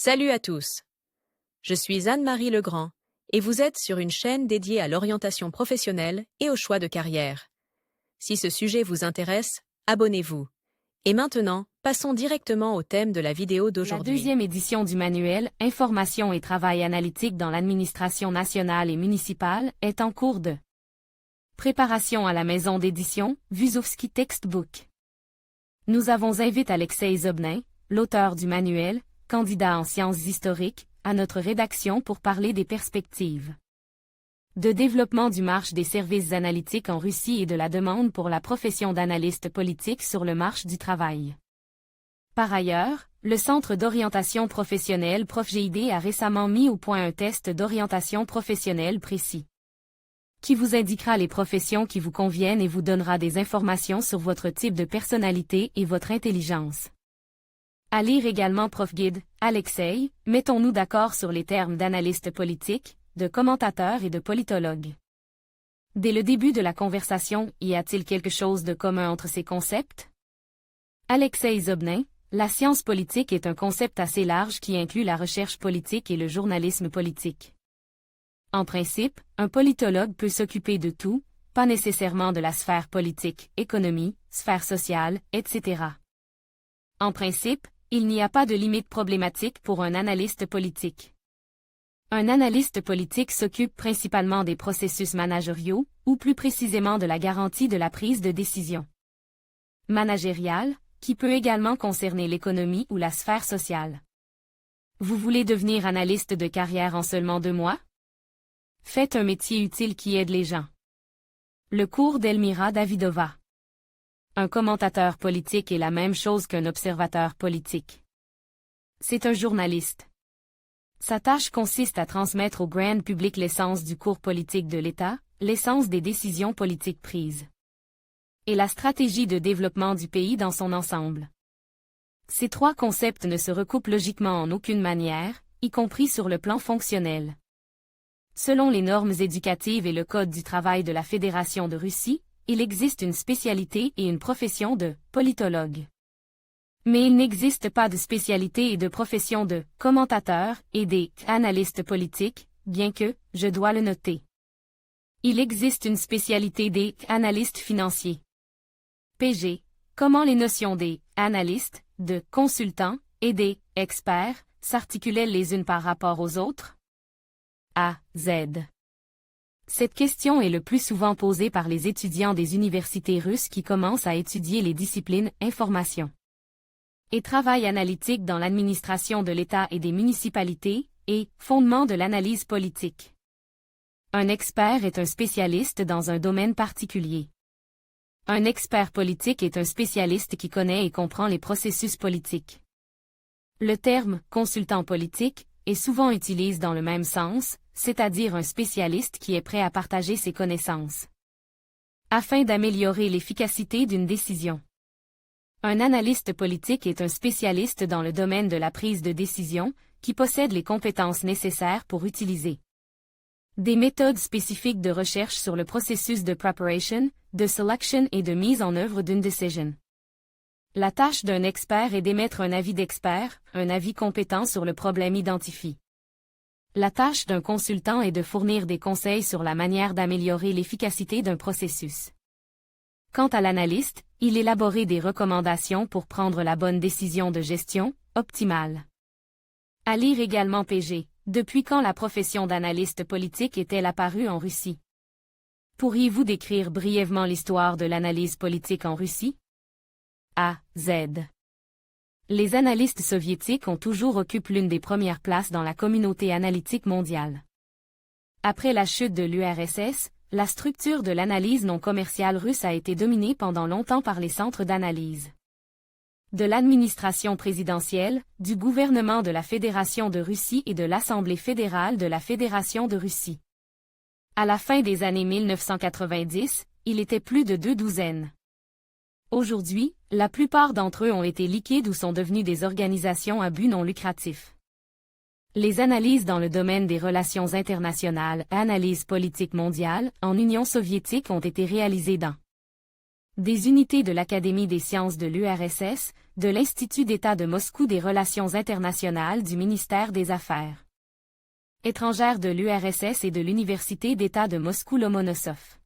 Salut à tous. Je suis Anne-Marie Legrand et vous êtes sur une chaîne dédiée à l'orientation professionnelle et au choix de carrière. Si ce sujet vous intéresse, abonnez-vous. Et maintenant, passons directement au thème de la vidéo La d'aujourd'hui. deuxième édition du manuel « Information et travail analytique dans l'administration nationale et municipale » est en cours de préparation à la maison d'édition Wusowski Textbook. Nous avons invité Alexei Zobnin, l'auteur du manuel, candidat en sciences historiques, à notre rédaction pour parler des perspectives de développement du marché des services analytiques en Russie et de la demande pour la profession d'analyste politique sur le marché du travail. Par ailleurs, le Centre d'orientation professionnelle ProfGID a récemment mis au point un test d'orientation professionnelle précis, qui vous indiquera les professions qui vous conviennent et vous donnera des informations sur votre type de personnalité et votre intelligence. À lire également ProfGuide, Alexei, mettons-nous d'accord sur les termes d'analyste politique, de commentateur et de politologue. Dès le début de la conversation, y a-t-il quelque chose de commun entre ces concepts? Alexei Zobnin, la science politique est un concept assez large qui inclut la recherche politique et le journalisme politique. En principe, un politologue peut s'occuper de tout, pas nécessairement de la sphère politique, économie, sphère sociale, etc. En principe, il n'y a pas de limite problématique pour un analyste politique. Un analyste politique s'occupe principalement des processus managériaux, ou plus précisément de la garantie de la prise de décision managériale, qui peut également concerner l'économie ou la sphère sociale. Vous voulez devenir analyste de carrière en seulement 2 mois? Faites un métier utile qui aide les gens. Le cours d'Elmira Davidova. Un commentateur politique est la même chose qu'un observateur politique. C'est un journaliste. Sa tâche consiste à transmettre au grand public l'essence du cours politique de l'État, l'essence des décisions politiques prises, et la stratégie de développement du pays dans son ensemble. Ces 3 concepts ne se recoupent logiquement en aucune manière, y compris sur le plan fonctionnel. Selon les normes éducatives et le Code du travail de la Fédération de Russie, il existe une spécialité et une profession de politologue. Mais il n'existe pas de spécialité et de profession de commentateur et des analystes politiques, bien que, je dois le noter. Il existe une spécialité des analystes financiers. PG. Comment les notions des analystes, de consultants et des experts s'articulaient les unes par rapport aux autres? A. Z. Cette question est le plus souvent posée par les étudiants des universités russes qui commencent à étudier les disciplines information et travail analytique dans l'administration de l'État et des municipalités, et fondement de l'analyse politique. Un expert est un spécialiste dans un domaine particulier. Un expert politique est un spécialiste qui connaît et comprend les processus politiques. Le terme « consultant politique » est souvent utilisé dans le même sens, c'est-à-dire un spécialiste qui est prêt à partager ses connaissances afin d'améliorer l'efficacité d'une décision. Un analyste politique est un spécialiste dans le domaine de la prise de décision, qui possède les compétences nécessaires pour utiliser des méthodes spécifiques de recherche sur le processus de preparation, de selection et de mise en œuvre d'une décision. La tâche d'un expert est d'émettre un avis d'expert, un avis compétent sur le problème identifié. La tâche d'un consultant est de fournir des conseils sur la manière d'améliorer l'efficacité d'un processus. Quant à l'analyste, il élaborait des recommandations pour prendre la bonne décision de gestion, optimale. À lire également PG. Depuis quand la profession d'analyste politique est-elle apparue en Russie? Pourriez-vous décrire brièvement l'histoire de l'analyse politique en Russie? A. Z. Les analystes soviétiques ont toujours occupé l'une des premières places dans la communauté analytique mondiale. Après la chute de l'URSS, la structure de l'analyse non commerciale russe a été dominée pendant longtemps par les centres d'analyse de l'administration présidentielle, du gouvernement de la Fédération de Russie et de l'Assemblée fédérale de la Fédération de Russie. À la fin des années 1990, il était plus de 2 douzaines. Aujourd'hui, la plupart d'entre eux ont été liquidés ou sont devenus des organisations à but non lucratif. Les analyses dans le domaine des relations internationales, analyse politique mondiale, en Union soviétique ont été réalisées dans des unités de l'Académie des sciences de l'URSS, de l'Institut d'État de Moscou des Relations internationales du ministère des Affaires étrangères de l'URSS et de l'Université d'État de Moscou Lomonosov.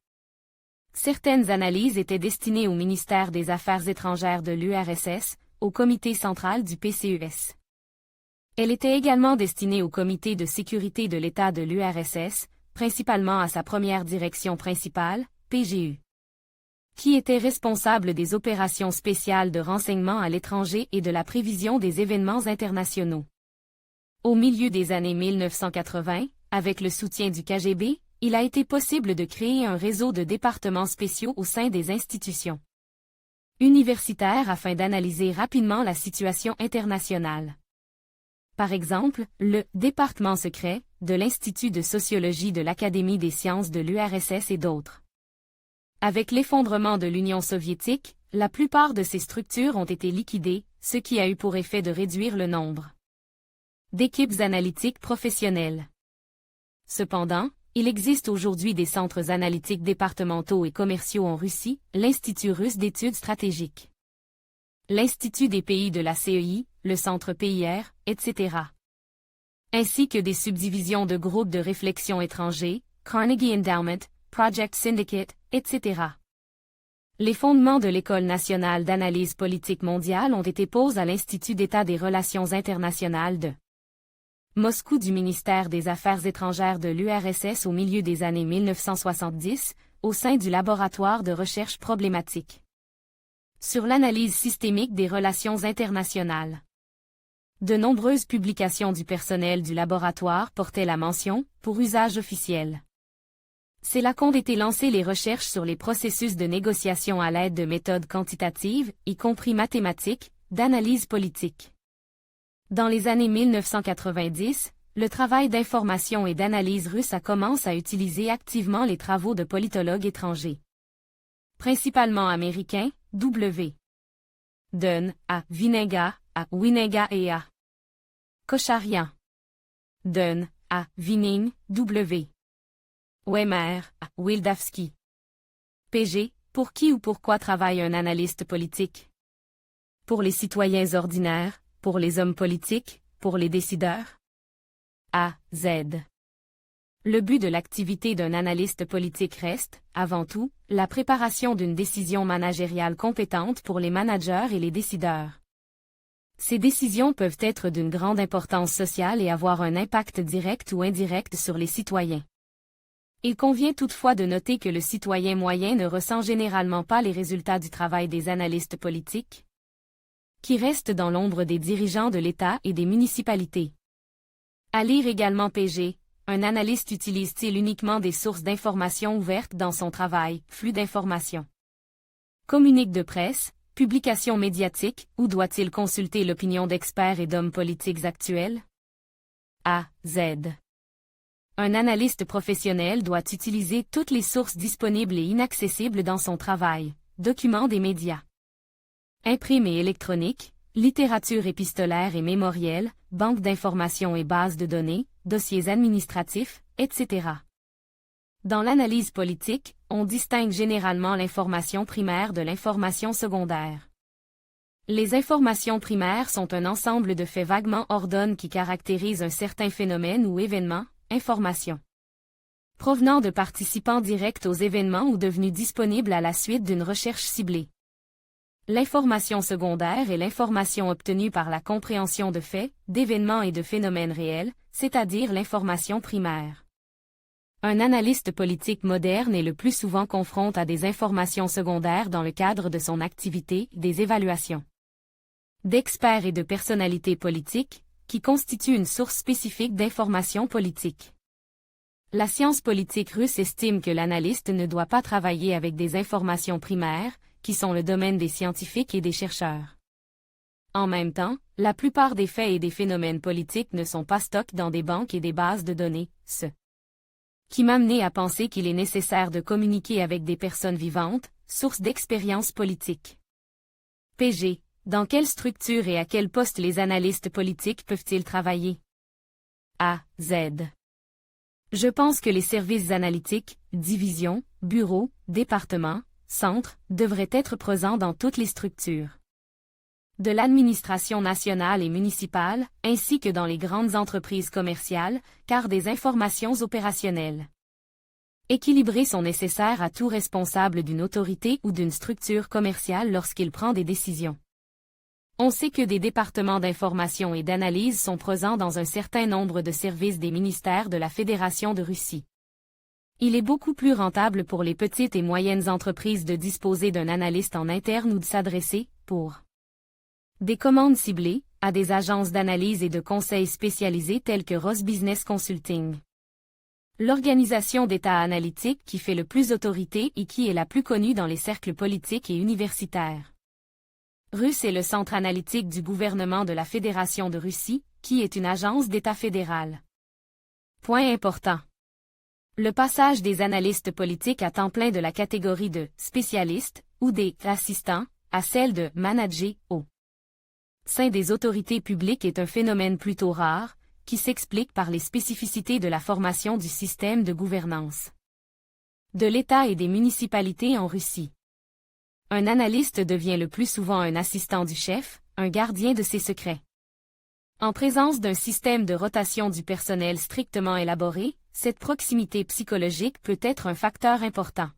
Certaines analyses étaient destinées au ministère des Affaires étrangères de l'URSS, au comité central du PCUS. Elle était également destinée au comité de sécurité de l'État de l'URSS, principalement à sa première direction principale, PGU, qui était responsable des opérations spéciales de renseignement à l'étranger et de la prévision des événements internationaux. Au milieu des années 1980, avec le soutien du KGB, il a été possible de créer un réseau de départements spéciaux au sein des institutions universitaires afin d'analyser rapidement la situation internationale. Par exemple, le « département secret » de l'Institut de sociologie de l'Académie des sciences de l'URSS et d'autres. Avec l'effondrement de l'Union soviétique, la plupart de ces structures ont été liquidées, ce qui a eu pour effet de réduire le nombre d'équipes analytiques professionnelles. Cependant, il existe aujourd'hui des centres analytiques départementaux et commerciaux en Russie, l'Institut russe d'études stratégiques, l'Institut des pays de la CEI, le Centre PIR, etc. Ainsi que des subdivisions de groupes de réflexion étrangers, Carnegie Endowment, Project Syndicate, etc. Les fondements de l'École nationale d'analyse politique mondiale ont été posés à l'Institut d'État des relations internationales de Moscou du ministère des Affaires étrangères de l'URSS au milieu des années 1970, au sein du laboratoire de recherche problématique sur l'analyse systémique des relations internationales. De nombreuses publications du personnel du laboratoire portaient la mention « pour usage officiel ». C'est là qu'ont été lancées les recherches sur les processus de négociation à l'aide de méthodes quantitatives, y compris mathématiques, d'analyse politique. Dans les années 1990, le travail d'information et d'analyse russe a commencé à utiliser activement les travaux de politologues étrangers, principalement américains, W. Dunn, A. Vinega, A. Winega et A. Kocharian. Dunn, A. Vining, W. Weimer, A. Wildavsky. PG, pour qui ou pourquoi travaille un analyste politique? Pour les citoyens ordinaires, pour les hommes politiques, pour les décideurs? A. Z. Le but de l'activité d'un analyste politique reste, avant tout, la préparation d'une décision managériale compétente pour les managers et les décideurs. Ces décisions peuvent être d'une grande importance sociale et avoir un impact direct ou indirect sur les citoyens. Il convient toutefois de noter que le citoyen moyen ne ressent généralement pas les résultats du travail des analystes politiques, qui restent dans l'ombre des dirigeants de l'État et des municipalités. À lire également PG. Un analyste utilise-t-il uniquement des sources d'informations ouvertes dans son travail, flux d'informations, communique de presse, publications médiatiques, ou doit-il consulter l'opinion d'experts et d'hommes politiques actuels? A. Z. Un analyste professionnel doit utiliser toutes les sources disponibles et inaccessibles dans son travail, documents des médias, imprimes et électroniques, littérature épistolaire et mémorielle, banques d'informations et bases de données, dossiers administratifs, etc. Dans l'analyse politique, on distingue généralement l'information primaire de l'information secondaire. Les informations primaires sont un ensemble de faits vaguement ordonnés qui caractérisent un certain phénomène ou événement, information, provenant de participants directs aux événements ou devenus disponibles à la suite d'une recherche ciblée. L'information secondaire est l'information obtenue par la compréhension de faits, d'événements et de phénomènes réels, c'est-à-dire l'information primaire. Un analyste politique moderne est le plus souvent confronté à des informations secondaires dans le cadre de son activité, des évaluations d'experts et de personnalités politiques, qui constituent une source spécifique d'informations politiques. La science politique russe estime que l'analyste ne doit pas travailler avec des informations primaires, qui sont le domaine des scientifiques et des chercheurs. En même temps, la plupart des faits et des phénomènes politiques ne sont pas stockés dans des banques et des bases de données, ce qui m'a amené à penser qu'il est nécessaire de communiquer avec des personnes vivantes, sources d'expérience politique. PG. Dans quelle structure et à quel poste les analystes politiques peuvent-ils travailler? A. Z. Je pense que les services analytiques, divisions, bureaux, départements, centres, devraient être présents dans toutes les structures. de l'administration nationale et municipale, ainsi que dans les grandes entreprises commerciales, car des informations opérationnelles équilibrées sont nécessaires à tout responsable d'une autorité ou d'une structure commerciale lorsqu'il prend des décisions. On sait que des départements d'information et d'analyse sont présents dans un certain nombre de services des ministères de la Fédération de Russie. Il est beaucoup plus rentable pour les petites et moyennes entreprises de disposer d'un analyste en interne ou de s'adresser, pour des commandes ciblées, à des agences d'analyse et de conseil spécialisées telles que Ross Business Consulting. L'organisation d'État analytique qui fait le plus autorité et qui est la plus connue dans les cercles politiques et universitaires russes est le Centre analytique du gouvernement de la Fédération de Russie, qui est une agence d'État fédéral. Point important. Le passage des analystes politiques à temps plein de la catégorie de spécialistes ou des assistants à celle de manager au sein des autorités publiques est un phénomène plutôt rare, qui s'explique par les spécificités de la formation du système de gouvernance de l'État et des municipalités en Russie. Un analyste devient le plus souvent un assistant du chef, un gardien de ses secrets. En présence d'un système de rotation du personnel strictement élaboré, cette proximité psychologique peut être un facteur important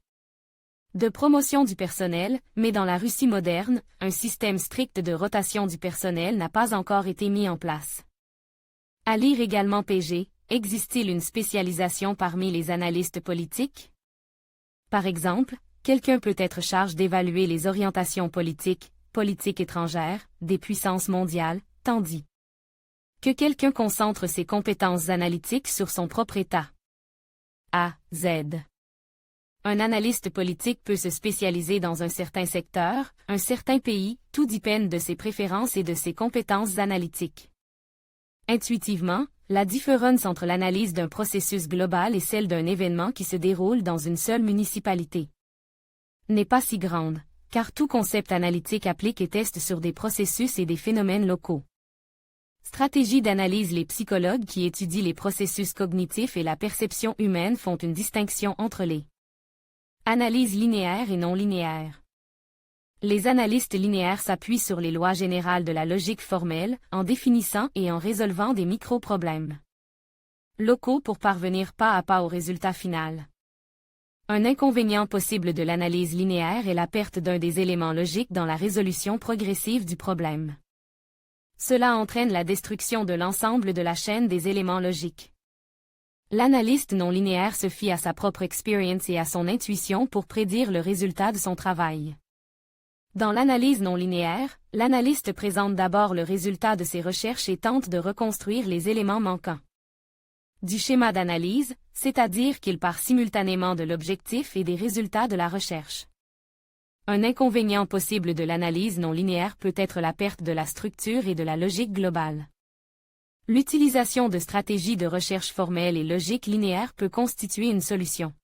de promotion du personnel, mais dans la Russie moderne, un système strict de rotation du personnel n'a pas encore été mis en place. À lire également PG, existe-t-il une spécialisation parmi les analystes politiques? Par exemple, quelqu'un peut être chargé d'évaluer les orientations politiques étrangères, des puissances mondiales, tandis que quelqu'un concentre ses compétences analytiques sur son propre État. A. Z. Un analyste politique peut se spécialiser dans un certain secteur, un certain pays, tout dépend de ses préférences et de ses compétences analytiques. Intuitivement, la différence entre l'analyse d'un processus global et celle d'un événement qui se déroule dans une seule municipalité n'est pas si grande, car tout concept analytique applique et teste sur des processus et des phénomènes locaux. Stratégie d'analyse. Les psychologues qui étudient les processus cognitifs et la perception humaine font une distinction entre les analyses linéaires et non linéaires. Les analystes linéaires s'appuient sur les lois générales de la logique formelle, en définissant et en résolvant des micro-problèmes locaux pour parvenir pas à pas au résultat final. Un inconvénient possible de l'analyse linéaire est la perte d'un des éléments logiques dans la résolution progressive du problème. Cela entraîne la destruction de l'ensemble de la chaîne des éléments logiques. L'analyste non linéaire se fie à sa propre expérience et à son intuition pour prédire le résultat de son travail. Dans l'analyse non linéaire, l'analyste présente d'abord le résultat de ses recherches et tente de reconstruire les éléments manquants du schéma d'analyse, c'est-à-dire qu'il part simultanément de l'objectif et des résultats de la recherche. Un inconvénient possible de l'analyse non linéaire peut être la perte de la structure et de la logique globale. L'utilisation de stratégies de recherche formelles et logique linéaire peut constituer une solution.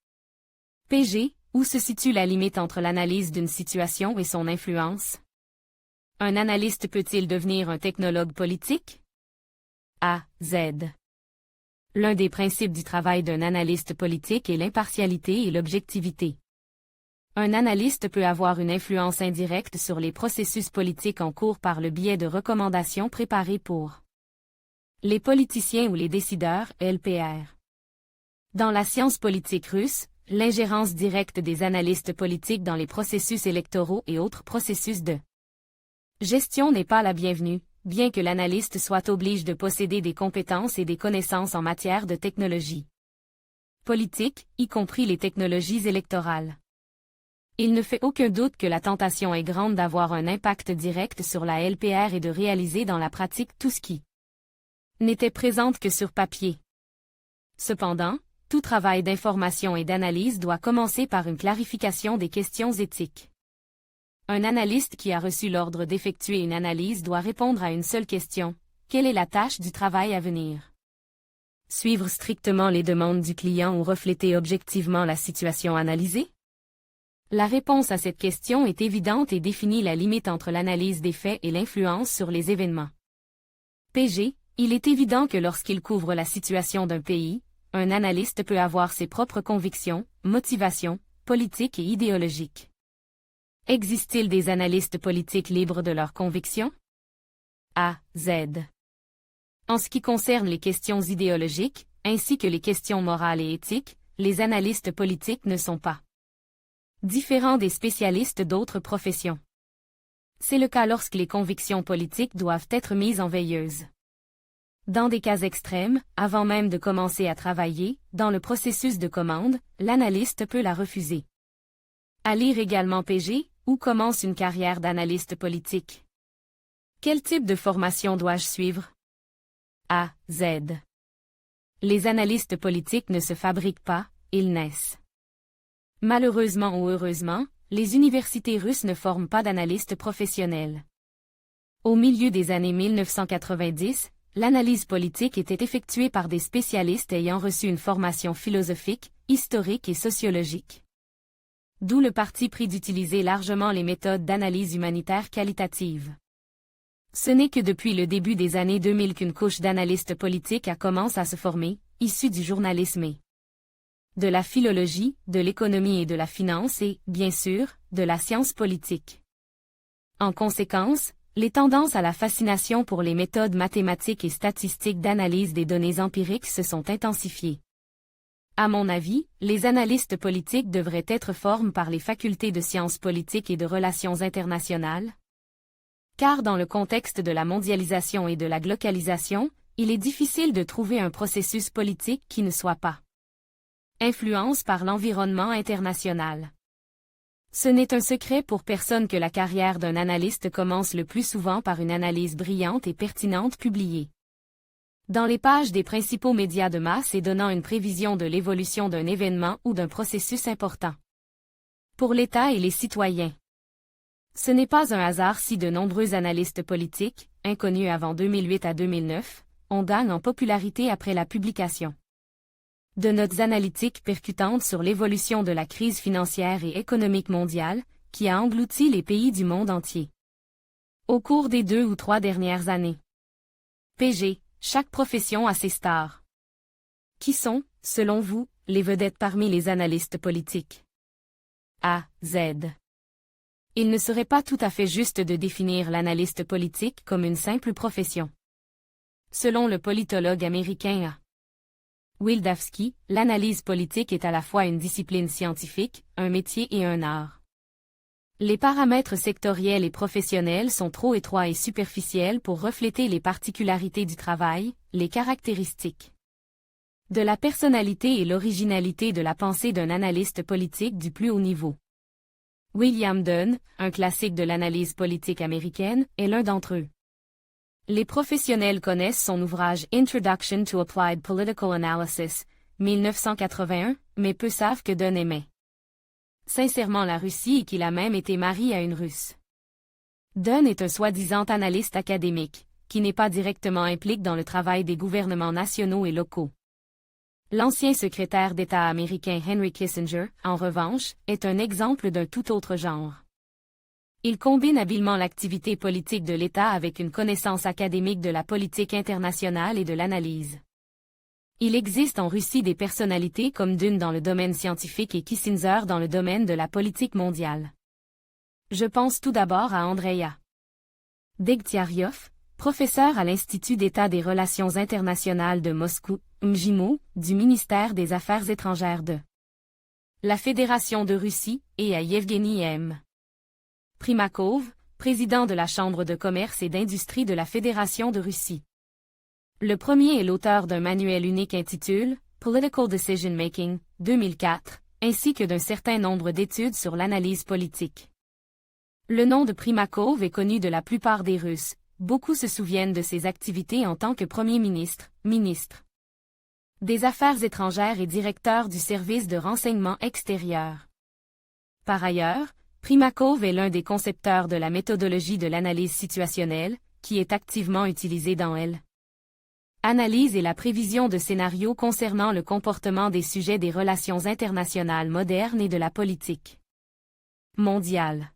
PG, où se situe la limite entre l'analyse d'une situation et son influence? Un analyste peut-il devenir un technologue politique? A. Z. L'un des principes du travail d'un analyste politique est l'impartialité et l'objectivité. Un analyste peut avoir une influence indirecte sur les processus politiques en cours par le biais de recommandations préparées pour les politiciens ou les décideurs, LPR. Dans la science politique russe, l'ingérence directe des analystes politiques dans les processus électoraux et autres processus de gestion n'est pas la bienvenue, bien que l'analyste soit obligé de posséder des compétences et des connaissances en matière de technologie politique, y compris les technologies électorales. Il ne fait aucun doute que la tentation est grande d'avoir un impact direct sur la LPR et de réaliser dans la pratique tout ce qui n'était présente que sur papier. Cependant, tout travail d'information et d'analyse doit commencer par une clarification des questions éthiques. Un analyste qui a reçu l'ordre d'effectuer une analyse doit répondre à une seule question: quelle est la tâche du travail à venir? Suivre strictement les demandes du client ou refléter objectivement la situation analysée? La réponse à cette question est évidente et définit la limite entre l'analyse des faits et l'influence sur les événements. PG, il est évident que lorsqu'il couvre la situation d'un pays, un analyste peut avoir ses propres convictions, motivations, politiques et idéologiques. Existe-t-il des analystes politiques libres de leurs convictions? A, Z. En ce qui concerne les questions idéologiques, ainsi que les questions morales et éthiques, les analystes politiques ne sont pas différents des spécialistes d'autres professions. C'est le cas lorsque les convictions politiques doivent être mises en veilleuse. Dans des cas extrêmes, avant même de commencer à travailler, dans le processus de commande, l'analyste peut la refuser. À lire également PG, où commence une carrière d'analyste politique. Quel type de formation dois-je suivre? A, Z. Les analystes politiques ne se fabriquent pas, ils naissent. Malheureusement ou heureusement, les universités russes ne forment pas d'analystes professionnels. Au milieu des années 1990, l'analyse politique était effectuée par des spécialistes ayant reçu une formation philosophique, historique et sociologique. D'où le parti pris d'utiliser largement les méthodes d'analyse humanitaire qualitative. Ce n'est que depuis le début des années 2000 qu'une couche d'analystes politiques a commencé à se former, issue du journalisme et de la philologie, de l'économie et de la finance et, bien sûr, de la science politique. En conséquence, les tendances à la fascination pour les méthodes mathématiques et statistiques d'analyse des données empiriques se sont intensifiées. À mon avis, les analystes politiques devraient être formés par les facultés de sciences politiques et de relations internationales. Car dans le contexte de la mondialisation et de la globalisation, il est difficile de trouver un processus politique qui ne soit pas influence par l'environnement international. Ce n'est un secret pour personne que la carrière d'un analyste commence le plus souvent par une analyse brillante et pertinente publiée dans les pages des principaux médias de masse et donnant une prévision de l'évolution d'un événement ou d'un processus important pour l'État et les citoyens. Ce n'est pas un hasard si de nombreux analystes politiques, inconnus avant 2008 à 2009, ont gagné en popularité après la publication de notes analytiques percutantes sur l'évolution de la crise financière et économique mondiale, qui a englouti les pays du monde entier au cours des 2 ou 3 dernières années. PG, chaque profession a ses stars. Qui sont, selon vous, les vedettes parmi les analystes politiques? A, Z. Il ne serait pas tout à fait juste de définir l'analyste politique comme une simple profession. Selon le politologue américain A. Wildavsky, l'analyse politique est à la fois une discipline scientifique, un métier et un art. Les paramètres sectoriels et professionnels sont trop étroits et superficiels pour refléter les particularités du travail, les caractéristiques de la personnalité et l'originalité de la pensée d'un analyste politique du plus haut niveau. William Dunn, un classique de l'analyse politique américaine, est l'un d'entre eux. Les professionnels connaissent son ouvrage Introduction to Applied Political Analysis, 1981, mais peu savent que Dunn aimait sincèrement la Russie et qu'il a même été marié à une Russe. Dunn est un soi-disant analyste académique, qui n'est pas directement impliqué dans le travail des gouvernements nationaux et locaux. L'ancien secrétaire d'État américain Henry Kissinger, en revanche, est un exemple d'un tout autre genre. Il combine habilement l'activité politique de l'État avec une connaissance académique de la politique internationale et de l'analyse. Il existe en Russie des personnalités comme Dunn dans le domaine scientifique et Kissinger dans le domaine de la politique mondiale. Je pense tout d'abord à Andreïa Degtyaryov, professeur à l'Institut d'État des Relations internationales de Moscou, MGIMO, du ministère des Affaires étrangères de la Fédération de Russie, et à Yevgeny M. Primakov, président de la Chambre de commerce et d'industrie de la Fédération de Russie. Le premier est l'auteur d'un manuel unique intitulé Political Decision Making, 2004, ainsi que d'un certain nombre d'études sur l'analyse politique. Le nom de Primakov est connu de la plupart des Russes, beaucoup se souviennent de ses activités en tant que Premier ministre, ministre des Affaires étrangères et directeur du service de renseignement extérieur. Par ailleurs, Primakov est l'un des concepteurs de la méthodologie de l'analyse situationnelle, qui est activement utilisée dans elle. Analyse et la prévision de scénarios concernant le comportement des sujets des relations internationales modernes et de la politique mondiale.